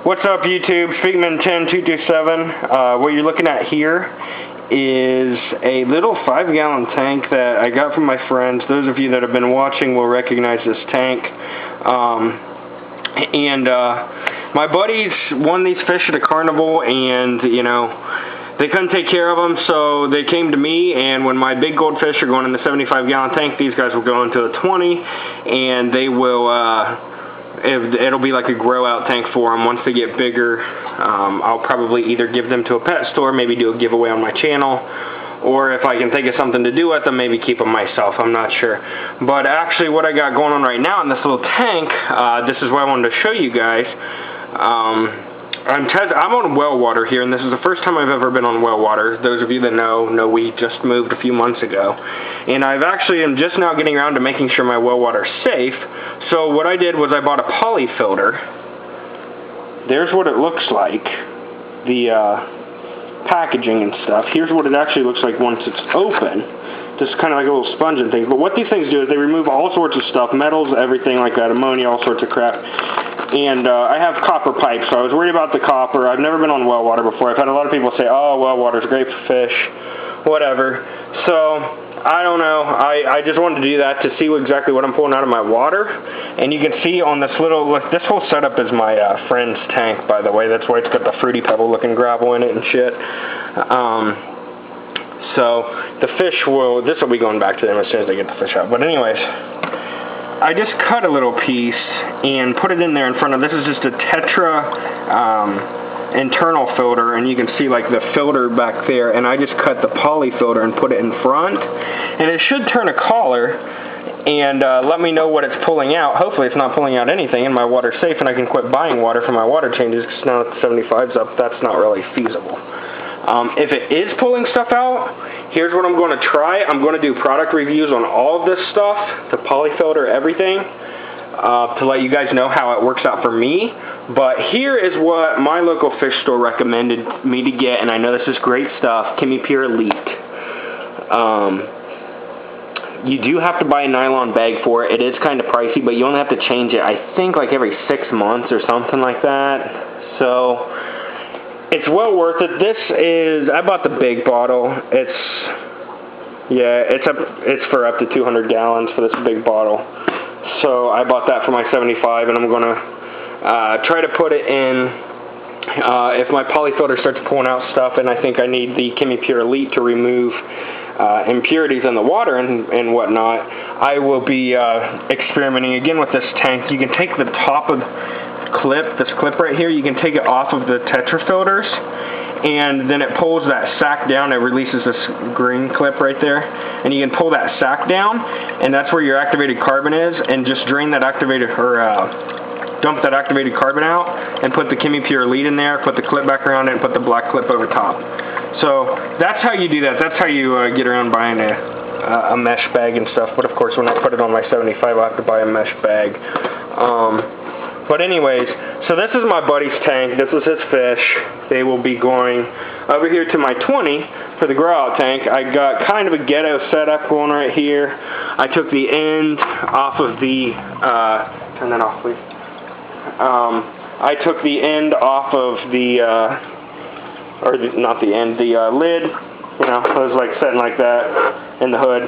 What's up, YouTube? Speakman10227. What you're looking at here is a little 5-gallon tank that I got from my friends. Those of you that have been watching will recognize this tank. My buddies won these fish at a carnival, and they couldn't take care of them, so they came to me. And when my big goldfish are going in the 75-gallon tank, these guys will go into a 20, and they will. It'll be like a grow out tank for them. Once they get bigger, I'll probably either give them to a pet store, maybe do a giveaway on my channel, or if I can think of something to do with them, maybe keep them myself. I'm not sure. But actually what I got going on right now in this little tank, this is what I wanted to show you guys. I'm on well water here, and this is the first time I've ever been on well water. Those of you that know we just moved a few months ago. And I am just now getting around to making sure my well water is safe. So what I did was I bought a poly filter. There's what it looks like. The packaging and stuff. Here's what it actually looks like once it's open. Just kind of like a little sponge and things. But what these things do is they remove all sorts of stuff, metals, everything like that, ammonia, all sorts of crap. And I have copper pipes, so I was worried about the copper. I've never been on well water before. I've had a lot of people say, oh, well water's great for fish, whatever. So, I don't know. I just wanted to do that to see exactly what I'm pulling out of my water. And you can see on this this whole setup is my friend's tank, by the way. That's why it's got the Fruity Pebble looking gravel in it and shit. So, the fish this will be going back to them as soon as they get the fish out. But anyways, I just cut a little piece and put it in there in front of, this is just a Tetra internal filter, and you can see like the filter back there, and I just cut the poly filter and put it in front, and it should turn a collar and let me know what it's pulling out. Hopefully it's not pulling out anything and my water's safe and I can quit buying water for my water changes, because now that the 75's up, that's not really feasible. If it is pulling stuff out, here's what I'm going to try. I'm going to do product reviews on all of this stuff, the poly filter, everything, to let you guys know how it works out for me. But here is what my local fish store recommended me to get, and I know this is great stuff, Chemipure Elite. You do have to buy a nylon bag for it. It is kind of pricey, but you only have to change it, I think, like every 6 months or something like that. So it's well worth it. I bought the big bottle. It's for up to 200 gallons for this big bottle. So I bought that for my 75, and I'm going to try to put it in, if my poly filter starts pulling out stuff, and I think I need the Chemipure Elite to remove impurities in the water and whatnot, I will be experimenting again with this tank. You can take the top of this clip right here, you can take it off of the Tetra filters, and then it pulls that sack down. It releases this green clip right there, and you can pull that sack down, and that's where your activated carbon is, and just drain that dump that activated carbon out, and put the Chemipure Elite in there, put the clip back around it, and put the black clip over top. So that's how you do that. That's how you get around buying a mesh bag and stuff. But of course, when I put it on my 75, I'll have to buy a mesh bag. But anyways, so this is my buddy's tank. This is his fish. They will be going over here to my 20 for the grow out tank. I got kind of a ghetto setup going right here. I took the end off of the, turn that off please. I took the end off of the, not the end, the lid. It was like sitting like that in the hood,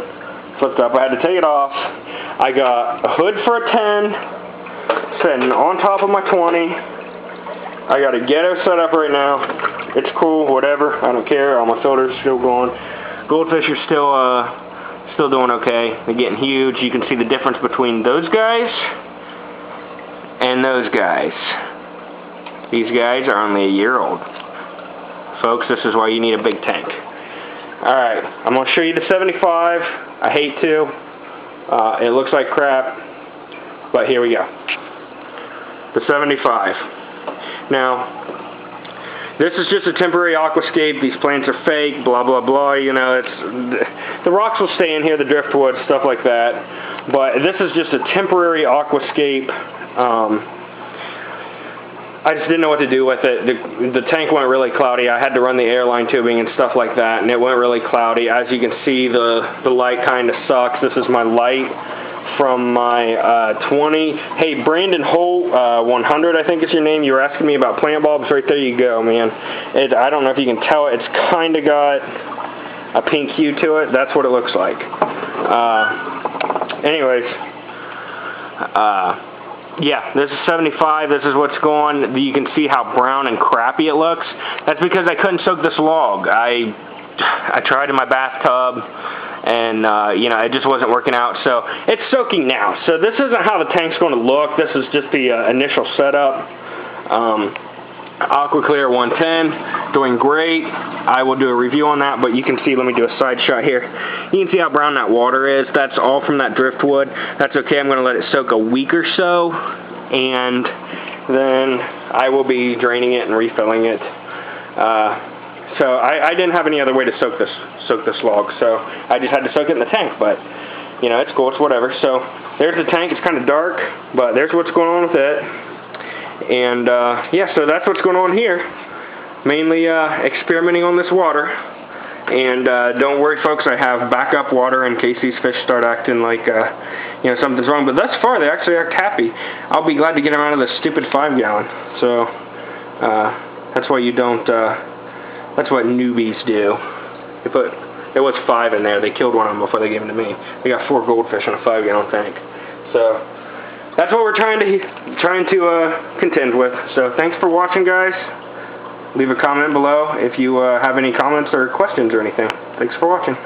flipped up. I had to take it off. I got a hood for a 10. Sitting on top of my 20. I got a ghetto set up right now. It's cool, whatever. I don't care. All my filters are still going. Goldfish are still doing okay. They're getting huge. You can see the difference between those guys and those guys. These guys are only a year old. Folks, this is why you need a big tank. Alright, I'm going to show you the 75. I hate to. It looks like crap. But here we go. The 75. Now, this is just a temporary aquascape. These plants are fake, blah, blah, blah. The rocks will stay in here, the driftwood, stuff like that. But this is just a temporary aquascape. I just didn't know what to do with it. The tank went really cloudy. I had to run the airline tubing and stuff like that, and it went really cloudy. As you can see, the light kind of sucks. This is my light from my 20. Hey, Brandon Holt, 100, I think is your name. You were asking me about plant bulbs. Right there you go, man. I don't know if you can tell. It's kind of got a pink hue to it. That's what it looks like. Anyways, yeah, this is 75. This is what's going. You can see how brown and crappy it looks. That's because I couldn't soak this log. I tried in my bathtub, and you know, it just wasn't working out. So it's soaking now. So this isn't how the tank's going to look. This is just the initial setup. Aquaclear 110, doing great. I will do a review on that, but you can see, let me do a side shot here. You can see how brown that water is. That's all from that driftwood. That's okay. I'm going to let it soak a week or so, and then I will be draining it and refilling it. So I didn't have any other way to soak this log, so I just had to soak it in the tank. But you know, it's cool. It's whatever. So there's the tank. It's kind of dark, but there's what's going on with it. And yeah, so that's what's going on here. Mainly experimenting on this water. And don't worry, folks, I have backup water in case these fish start acting like you know, something's wrong. But thus far, they actually act happy. I'll be glad to get them out of this stupid 5-gallon. So that's why you don't. That's what newbies do. There was 5 in there. They killed one of them before they gave them to me. We got 4 goldfish in a 5-gallon tank. So that's what we're trying to contend with. So thanks for watching, guys. Leave a comment below if you have any comments or questions or anything. Thanks for watching.